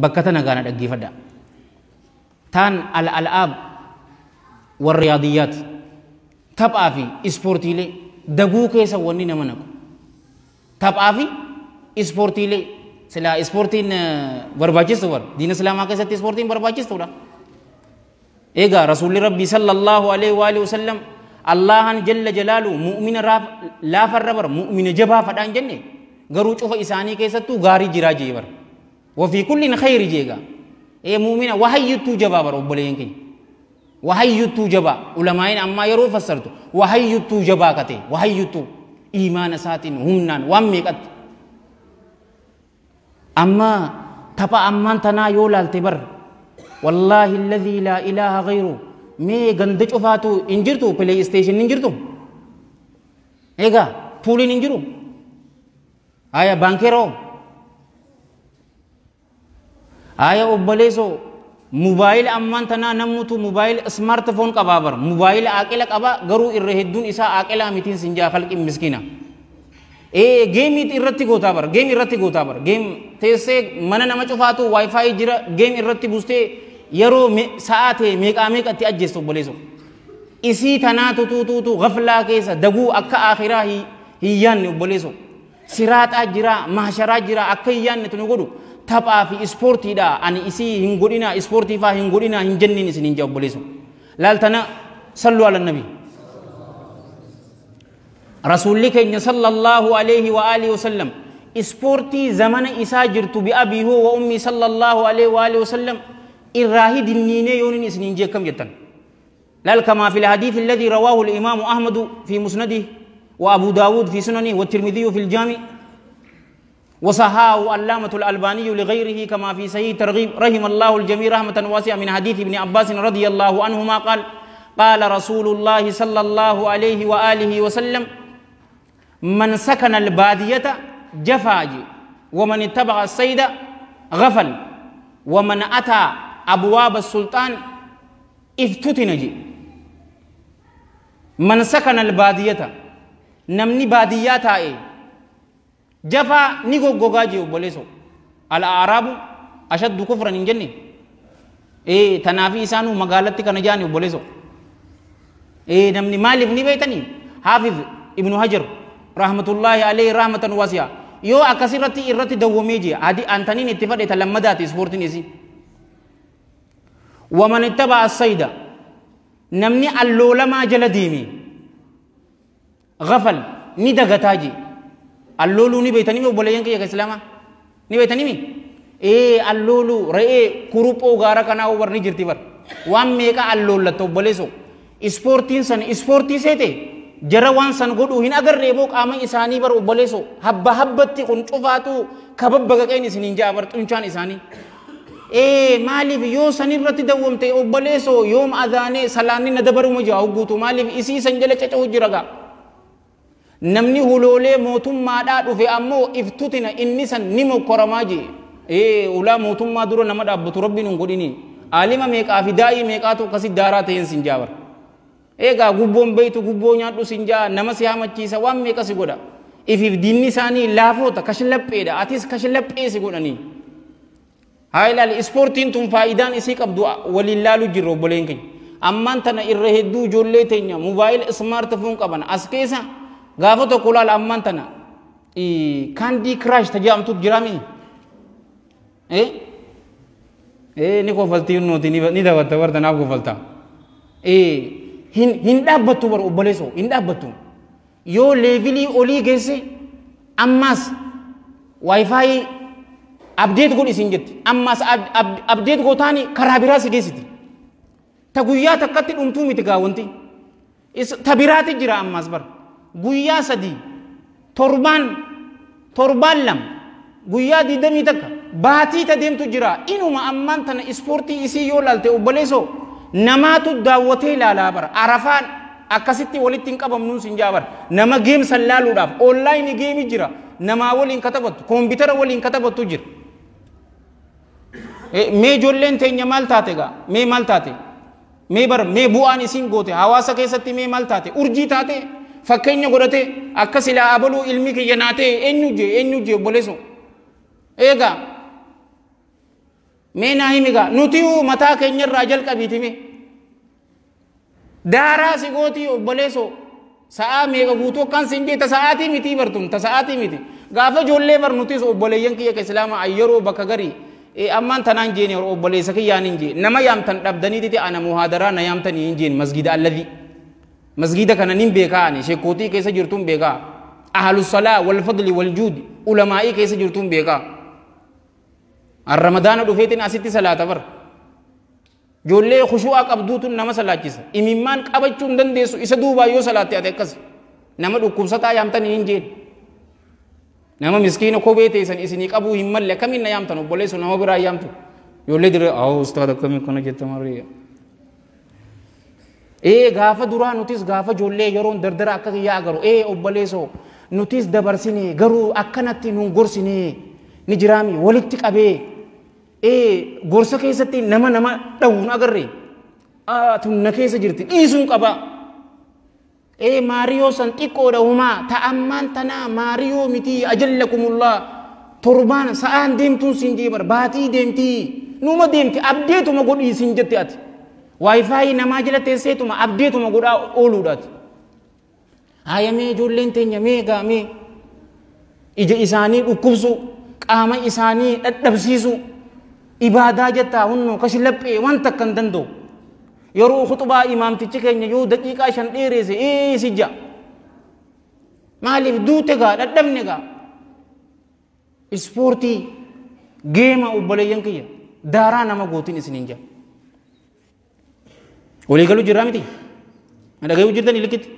بكتنا قانا دقي فدا تان الألعاب والرياضيات تبقى في إسبورتي لي دقو كيسا ونينا منكو تبقى في إسبورتي لي سلا إسبورتين برباجيس تور دين الإسلام كيسا إسبورتين برباجيس تورا إيجا رسول ربي صلى الله عليه وآله وسلم الله جل جلاله مؤمن راب لا فربر مؤمن جبا فدان جنة غروج أو إساني كيسا تو غاري جرا جيبر وفي كل خير جيجا إيه مؤمن وهي تو جبا بر أبلين كي وهي تو جبا علماء أما يرو فسرتو وهي تو جبا كته وهي تو إيمان ساتين همنان واميكت أما تبا أمان تنا يولال تبر والله الذي لا إله غيره مي غندج أفاتو إنجرتو بلاي ستيشن إنجرتو إيجا بولين إنجرو آيا بانكيرو آيا أبليسو موبايل أمان تنا نموتو موبايل سمارت فون كبابر موبايل آكلا كبا غرو إرهدون إسا آكلا ميتين سنجا خلق مسكينة game irratti goota bar game irratti goota bar game teesse mana nama cufaatu wifi jira game irratti buste yero saate meeqa meeqatti ajjeestu boleeso isi tanaatu tuutu ghafla keessa dagu akka akhirah hiyyanne boleeso sirata jira mahshara jira akka hiyyanne tunu godu taphaa fi sporti da ani isi hingodina sporti fa hingodina hinjannin isin hinja boleeso laltana sallu ala nabi رسول الله صلى الله عليه وآله وسلم إسبورتي زمن إساجرت بأبي هو وأمي صلى الله عليه وآله وسلم إراهي دنيني يونين إسنين جيكم جتن لال كما في الحديث الذي رواه الإمام أحمد في مسنده وأبو داود في سننه والترمذي في الجامع وصحاه علامة الألباني لغيره كما في صحيح ترغيب رحم الله الجميع رحمة واسعة من حديث ابن عباس رضي الله عنهما قال قال رسول الله صلى الله عليه وآله وسلم من سكن البادية جفاج ومن اتبع الصيد غفل ومن أتى أبواب السلطان افتتنج من سكن البادية نمني باديات جفا نيغو غوغاجي وبوليسو الأعراب أشد كفرا من جنة تنافي إسانو مقالتك نجاني وبوليسو نمني مالف نبيتني حافظ ابن حجر رحمة الله عليه رحمة واسعة يو أكسرتي إرتي دوميجي هذه أنتني نتفق تلمدات سبورتين إزي ومن اتبع الصيد نمني اللولة ما جلديمي غفل ندغتاجي اللولو نبيتني وبلين كي كسلاما نبيتني مي اللولو رأي كروبو غارا كنا over نجرتي بر وام ميكا اللولة تو بلسو سبورتين سن سبورتي سيتي jarawan san godhu hin agarre bo qaama isaanii bar obboleeso habba habbatti kun cufaatu kababbaga qeen isinin jaabar xunchaan isaanii maalif yoo sanirratti dawwamte obboleeso yoom adhaane salaanni na dabaruma jaa guutu maalif isii san jala cacahu jiraga namni huloolee mootummaadhaa dhufe ammoo iftutina inni san ni mokkoramaaji ulaa mootummaa dura nama dhaabbatu rabbiin hin godhini aalima meeqaa fi daa'ii meeqaatu akkasi daaraa ta'een sin jaabar Ega gubbon beitu gubbonya tu sinja nama siapa cisa wam mereka si goda. If dinni sani lafota kashlapeda atis kashlape si goda ni. Hai lali sportin tum faidan isi kabdu walillalu jiro bolengkin. Amman tana irrehedu jolle tenya mobile smartphone kaban askesa gafoto kulal amman tana Candy Crush tajam tu jirami. Ni ko falti no ni da wata warta na ko falta. Hinda batu bar obboleeso hinda batu yo leveli oli gese ammas wifi update god isin jetti ammas update gotani karabira si gesiti ta guyya takkatti dumtu miti gaawonti tabirati jira ammas bar guyya sadi torban lam guyya didami takka baati ta demtu jira inuma amman tan sporti isi yo lalte obboleeso namatu daawwatee ilaalaa bara arafaan akkasitti walitti hin qabamnuun sin jaabar nama game sallaaluudhaaf online game jira nama waliin katabattu koompitara waliin katabattu jira mee ijoolleen teenya maal taate gaa mee maal taate mee bar mee bu'aan isin goote hawaasa keessatti mee maal taate urjii taate fakkeenya godhate akka silaa abaluu ilmi kiyya naate eenyu je obboleeso eega mee naa himigaa nuti mataa keenyarraa jalqabiitime daaraa si gootii obboleessoo sa'a meeqa guutuu akkan siin jee ta sa'aatii miti bartun ta sa'aatii miti gaafa ijoollee barnutis obboleeyyan kiyya ka islaamaa yeroo bakka garii ammaan tanaan jeeni obboleessa kiyyaan hin jee nama yaamtan dhabdaniititi ana muhaadaraa na yaamtanii hin jeen masgida alladhi masgida kana nin beekaa ani sheekootii keessa jirtuun beekaa ahlus salaa wal fadli wal juudi ulamaa'ii keessa jirtuun beekaa ramadaana dhufeetiin asitti salaata bar ijoollee khushu'aa qabduutun nama salaachisa imimmaan qabachuu hin dandeessu isa duubaa yoo salaatte ate akkas nama dhukkubsataa yaamtanii hin jeen nama miskiina kophee teessan isinii qabuu hin malle akkamiin na yaamtan obboleessu nama biraa yaamtu ijoollee dirree ustaad akkamii kana jetta marriya gaafa duraa nutis gaafa ijoollee yeroon dardara akka kiyyaa agaru obboleessoo nutis dabarsine garuu akkanatti nuun gorsine ni jiraami walitti qabee gorsa keessatti nama dhawuun agarre tunna keessa jirti dhiisuun qaba maariyoo san xiqqoodha humaa ta'ammaan tanaa maariyoo miti ajallakumullah torbaan sa'aan deemtuun siin jeebar baatii deemtii numa deemti abdeetuma godhii siin jette ati waayifaayi namaa jala teesseetuma abdeetuma godhaa ooluudhaati haayamee ijoolleen teenya meegaa mee ija isaanii dhukkubsu qaama isaanii dhadhabsiisu ibaadaa jettaa hunno kashilaphee wanta akkan danda'u yeroo khutbaa imaamtichi keenya yoo daqiiqaa 5 dheerese sijja maaliif duute gaa dhadhabne gaa ispoortii geema obboleeyyan kiyya daaraa nama gootiin isiniin jaa walii galuu jirraa miti dhagayuu jirtanii likkiti